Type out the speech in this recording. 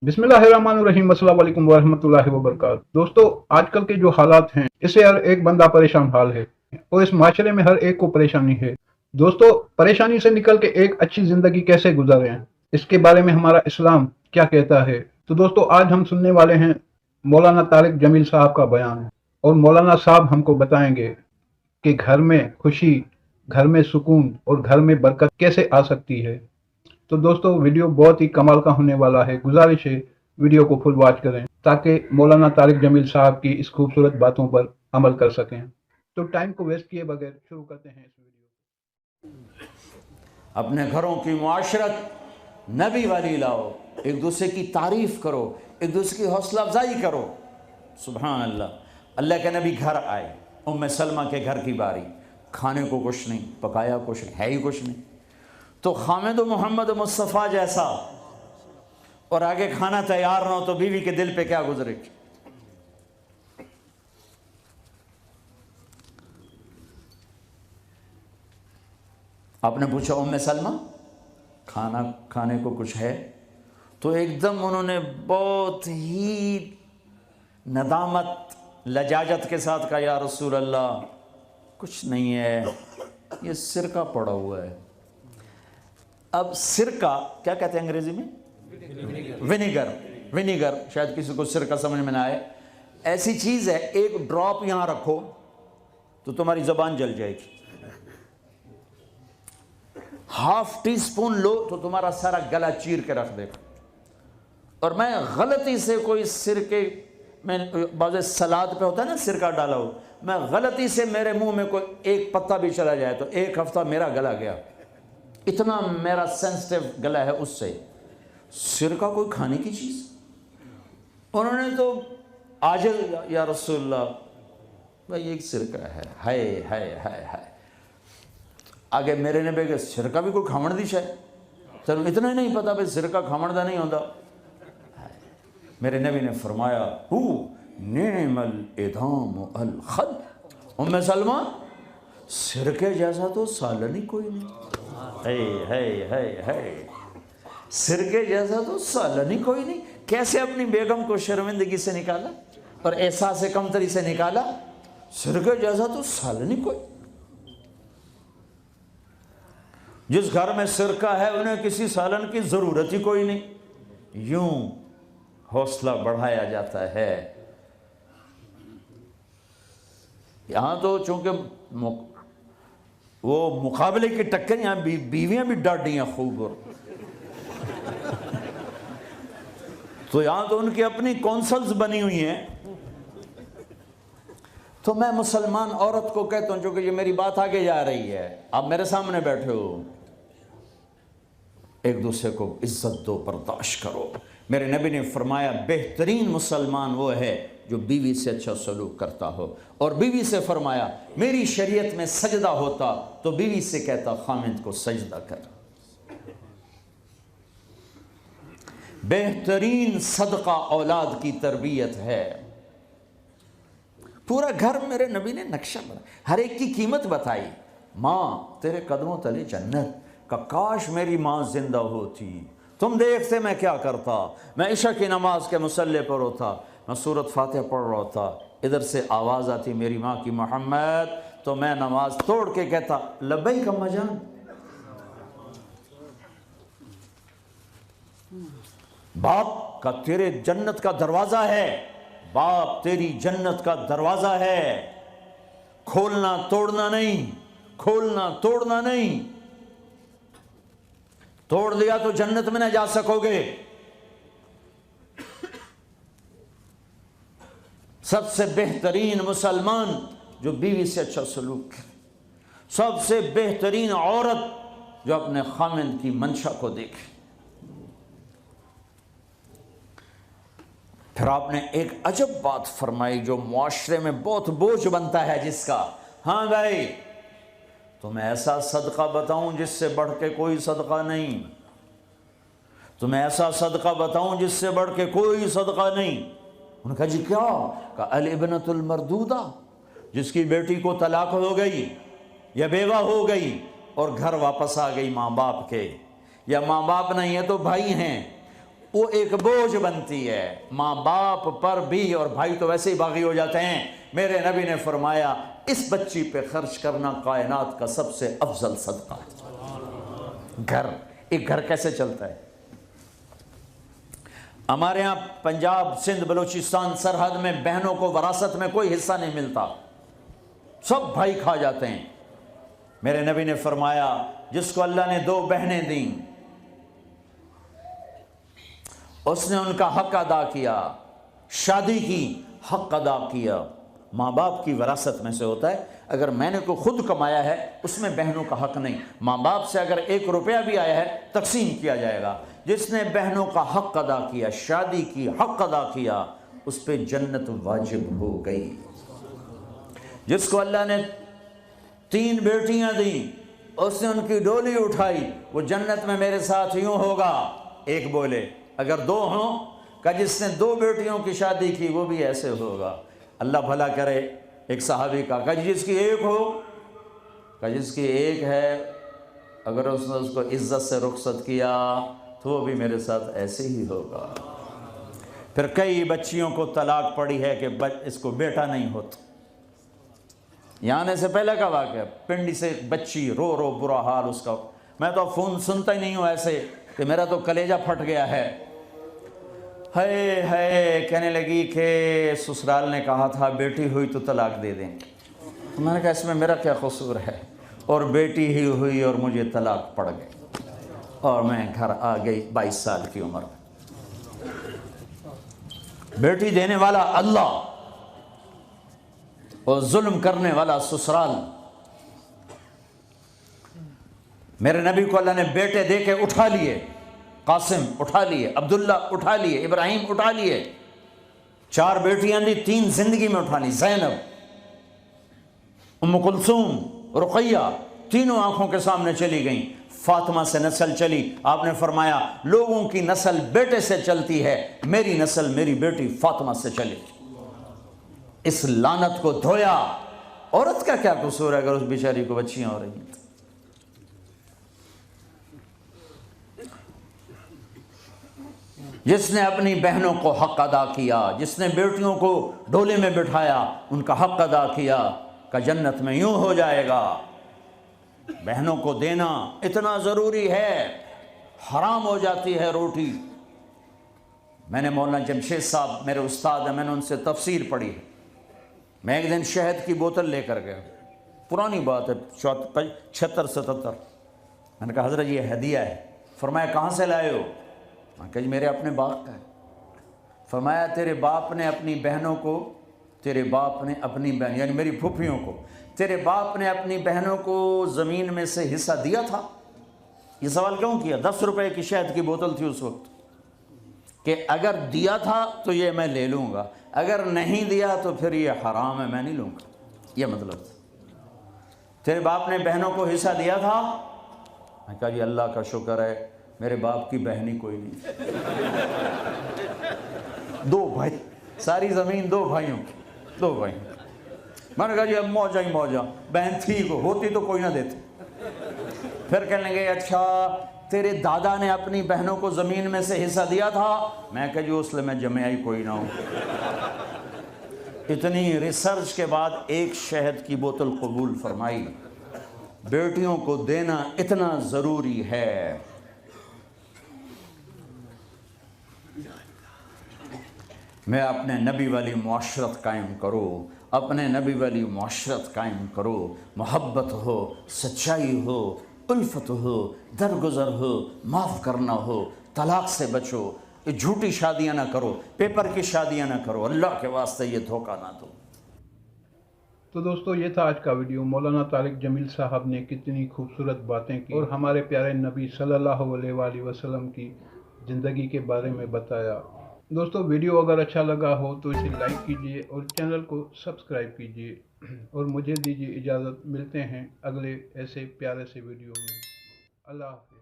बिस्मिल्लाहिर्रहमानिर्रहीम अस्सलाम वालेकुम वरहमतुल्लाहि वबरकातुहू। दोस्तों, आजकल के जो हालात हैं इससे हर एक बंदा परेशान हाल है और इस माशरे में हर एक को परेशानी है। दोस्तों, परेशानी से निकल के एक अच्छी जिंदगी कैसे गुजारें, इसके बारे में हमारा इस्लाम क्या कहता है। तो दोस्तों, आज हम सुनने वाले हैं मौलाना तारिक जमील साहब का बयान, और मौलाना साहब हमको बताएंगे कि घर में खुशी, घर में सुकून और घर में बरकत कैसे आ सकती है। तो दोस्तों, वीडियो बहुत ही कमाल का होने वाला है। गुजारिश है वीडियो को फुल वॉच करें ताकि मौलाना तारिक जमील साहब की इस खूबसूरत बातों पर अमल कर सकें। तो टाइम को वेस्ट किए बगैर शुरू करते हैं इस वीडियो को। अपने घरों की मुआशरत नबी वाली लाओ, एक दूसरे की तारीफ करो, एक दूसरे की हौसला अफजाई करो। सुभान अल्लाह, अल्लाह के नबी घर आए, उम्मे सलमा के घर की बारी, खाने को कुछ नहीं, पकाया कुछ नहीं, है ही कुछ नहीं। तो खामिद मोहम्मद मुस्तफ़ा जैसा और आगे खाना तैयार ना हो तो बीवी के दिल पे क्या गुजरेगी। आपने पूछा उम्मे सलमा खाना खाने को कुछ है, तो एकदम उन्होंने बहुत ही नदामत लजाजत के साथ कहा, या रसूल अल्लाह कुछ नहीं है, ये सिरका पड़ा हुआ है। अब सिरका क्या कहते हैं अंग्रेजी में? विनेगर। विनेगर शायद किसी को सिरका समझ में ना आए। ऐसी चीज है, एक ड्रॉप यहां रखो तो तुम्हारी जबान जल जाएगी, हाफ टी स्पून लो तो तुम्हारा सारा गला चीर के रख देगा। और मैं गलती से कोई सिरके में, बाज़ सलाद पे होता है ना सिरका डाला हो, मैं गलती से मेरे मुंह में कोई एक पत्ता भी चला जाए तो एक हफ्ता मेरा गला गया। इतना मेरा सेंसिटिव गला है उससे। सिरका कोई खाने की चीज? उन्होंने तो आजल, या रसूलल्लाह भाई एक सिरका है, हाय हाय हाय हाय। आगे मेरे ने बेगे सिरका भी कोई खावण दी शायद, तेन इतना ही नहीं पता भाई सिरका खावण दा नहीं होता। मेरे नबी ने फरमाया, हु नेमल इदाम अल खल, उम्मे सलमा सिरके जैसा तो सालन ही कोई नहीं। है सिरके जैसा तो सालन ही कोई नहीं। कैसे अपनी बेगम को शर्मिंदगी से निकाला और एहसास से कमतरी से निकाला, सिरके जैसा तो सालन ही कोई। जिस घर में सिरका है उन्हें किसी सालन की जरूरत ही कोई नहीं। यूं हौसला बढ़ाया जाता है। यहां तो चूंकि वो मुकाबले की टक्कर, यहां बीवियां भी डांटी हैं खूब, और तो यहां तो उनकी अपनी कौंसल्स बनी हुई हैं। तो मैं मुसलमान औरत को कहता हूं, चूंकि ये मेरी बात आगे जा रही है, आप मेरे सामने बैठे हो, एक दूसरे को इज्जत दो, बर्दाश्त करो। मेरे नबी ने फरमाया, बेहतरीन मुसलमान वो है जो बीवी से अच्छा सलूक करता हो। और बीवी से फरमाया, मेरी शरीयत में सजदा होता तो बीवी से कहता खामिद को सजदा कर। बेहतरीन सदका औलाद की तरबियत है। पूरा घर मेरे नबी ने नक्शा बना, हर एक की कीमत बताई। माँ तेरे कदमों तले जन्नत, का काश मेरी माँ जिंदा होती, तुम देखते मैं क्या करता। मैं इशा की नमाज के मुसल्ले पर होता, मैं सूरत फातिहा पढ़ रहा होता, इधर से आवाज़ आती मेरी माँ की, मोहम्मद, तो मैं नमाज तोड़ के कहता लब्बैक अम्मा जान। बाप का तेरे जन्नत का दरवाज़ा है, बाप तेरी जन्नत का दरवाज़ा है, खोलना तोड़ना नहीं, खोलना तोड़ना नहीं। तोड़ दिया तो जन्नत में न जा सकोगे। सबसे बेहतरीन मुसलमान जो बीवी से अच्छा सलूक करे, सबसे बेहतरीन औरत जो अपने खामिद की मंशा को देखे। फिर आपने एक अजब बात फरमाई जो मुआशरे में बहुत बोझ बनता है जिसका, हाँ भाई तुम्हें ऐसा सदका बताऊं जिससे बढ़ के कोई सदका नहीं, तुम्हें ऐसा सदका बताऊं जिससे बढ़ के कोई सदका नहीं। उन्होंने कहा जी क्या? कहा अल इब्नतुल मरदूदा, जिसकी बेटी को तलाक हो गई या बेवा हो गई और घर वापस आ गई माँ बाप के, या माँ बाप नहीं है तो भाई हैं, وہ ایک بوجھ بنتی ہے ماں باپ پر بھی، اور بھائی تو ویسے ہی باغی ہو جاتے ہیں۔ میرے نبی نے فرمایا اس بچی پہ خرچ کرنا کائنات کا سب سے افضل صدقہ ہے۔ گھر، ایک گھر کیسے چلتا ہے؟ ہمارے ہاں پنجاب، سندھ، بلوچستان سرحد میں بہنوں کو وراثت میں کوئی حصہ نہیں ملتا، سب بھائی کھا جاتے ہیں۔ میرے نبی نے فرمایا جس کو اللہ نے 2 بہنیں دیں اس نے ان کا حق ادا کیا، شادی کی، حق ادا کیا۔ ماں باپ کی وراثت میں سے ہوتا ہے، اگر میں نے کوئی خود کمایا ہے اس میں بہنوں کا حق نہیں، ماں باپ سے اگر 1 روپیہ بھی آیا ہے تقسیم کیا جائے گا۔ جس نے بہنوں کا حق ادا کیا، شادی کی، حق ادا کیا، اس پہ جنت واجب ہو گئی۔ جس کو اللہ نے 3 بیٹیاں دیں، اس نے ان کی ڈولی اٹھائی، وہ جنت میں میرے ساتھ یوں ہوگا۔ ایک بولے، اگر 2 ہوں، کہ جس نے 2 بیٹیوں کی شادی کی وہ بھی ایسے ہوگا۔ اللہ بھلا کرے۔ ایک صحابی کا کہ جس کی 1 ہو، کہ جس کی 1 ہے، اگر اس نے اس کو عزت سے رخصت کیا تو وہ بھی میرے ساتھ ایسے ہی ہوگا۔ پھر کئی بچیوں کو طلاق پڑی ہے کہ اس کو بیٹا نہیں ہوتا۔ یہاں آنے سے پہلے کا واقعہ، پنڈی سے بچی رو رو برا حال اس کا، میں تو فون سنتا ہی نہیں ہوں ایسے کہ میرا تو کلیجہ پھٹ گیا ہے۔ ہے کہنے لگی کہ سسرال نے کہا تھا بیٹی ہوئی تو طلاق دے دیں۔ میں نے کہا اس میں میرا کیا قصور ہے، اور بیٹی ہی ہوئی اور مجھے طلاق پڑ گئی، اور میں گھر آ گئی 22 سال کی عمر میں۔ بیٹی دینے والا اللہ اور ظلم کرنے والا سسرال۔ میرے نبی کو اللہ نے بیٹے دے کے اٹھا لیے، قاسم اٹھا لیے، عبداللہ اٹھا لیے، ابراہیم اٹھا لیے، 4 بیٹیاں دی، 3 زندگی میں اٹھا لی، زینب، ام کلثوم، رقیہ، تینوں آنکھوں کے سامنے چلی گئیں۔ فاطمہ سے نسل چلی، آپ نے فرمایا لوگوں کی نسل بیٹے سے چلتی ہے، میری نسل میری بیٹی فاطمہ سے چلی۔ اس لعنت کو دھویا۔ عورت کا کیا قصور ہے اگر اس بیچاری کو بچیاں ہو رہی ہیں؟ جس نے اپنی بہنوں کو حق ادا کیا، جس نے بیٹیوں کو ڈولے میں بٹھایا، ان کا حق ادا کیا، کہ جنت میں یوں ہو جائے گا۔ بہنوں کو دینا اتنا ضروری ہے، حرام ہو جاتی ہے روٹی۔ میں نے مولانا جمشید صاحب میرے استاد ہیں، میں نے ان سے تفسیر پڑھی ہے۔ میں ایک دن شہد کی بوتل لے کر گیا، پرانی بات ہے 76-77۔ میں نے کہا حضرت یہ ہدیہ ہے۔ فرمایا کہاں سے لائے ہو؟ میں کہا جی میرے اپنے باپ کا ہے۔ فرمایا تیرے باپ نے اپنی بہنوں کو، تیرے باپ نے اپنی بہن یعنی میری پھوپھیوں کو، تیرے باپ نے اپنی بہنوں کو زمین میں سے حصہ دیا تھا؟ یہ سوال کیوں کیا؟ 10 روپے کی شہد کی بوتل تھی اس وقت، کہ اگر دیا تھا تو یہ میں لے لوں گا، اگر نہیں دیا تو پھر یہ حرام ہے، میں نہیں لوں گا۔ یہ مطلب تھا۔ تیرے باپ نے بہنوں کو حصہ دیا تھا؟ میں کہا جی اللہ کا شکر ہے میرے باپ کی بہن ہی کوئی نہیں۔ 2 بھائی، ساری زمین 2 بھائیوں کی، 2 بھائیوں کی۔ میں نے کہا جی اب موجہ ہی موجہ، بہن تھی کو ہوتی تو کوئی نہ دیتی۔ پھر کہنے لگے اچھا تیرے دادا نے اپنی بہنوں کو زمین میں سے حصہ دیا تھا؟ میں کہا جی اس لیے میں جمعہ ہی کوئی نہ ہوں۔ اتنی ریسرچ کے بعد ایک شہد کی بوتل قبول فرمائی۔ بیٹیوں کو دینا اتنا ضروری ہے۔ میں اپنے نبی والی معاشرت قائم کرو، اپنے نبی والی معاشرت قائم کرو، محبت ہو، سچائی ہو، الفت ہو، درگزر ہو، معاف کرنا ہو، طلاق سے بچو، جھوٹی شادیاں نہ کرو، پیپر کی شادیاں نہ کرو، اللہ کے واسطے یہ دھوکہ نہ دو۔ تو دوستو یہ تھا آج کا ویڈیو۔ مولانا طارق جمیل صاحب نے کتنی خوبصورت باتیں کی اور ہمارے پیارے نبی صلی اللہ علیہ وآلہ وسلم کی زندگی کے بارے میں بتایا۔ دوستو ویڈیو اگر اچھا لگا ہو تو اسے لائک کیجئے اور چینل کو سبسکرائب کیجئے، اور مجھے دیجئے اجازت، ملتے ہیں اگلے ایسے پیارے سے ویڈیو میں۔ اللہ حافظ۔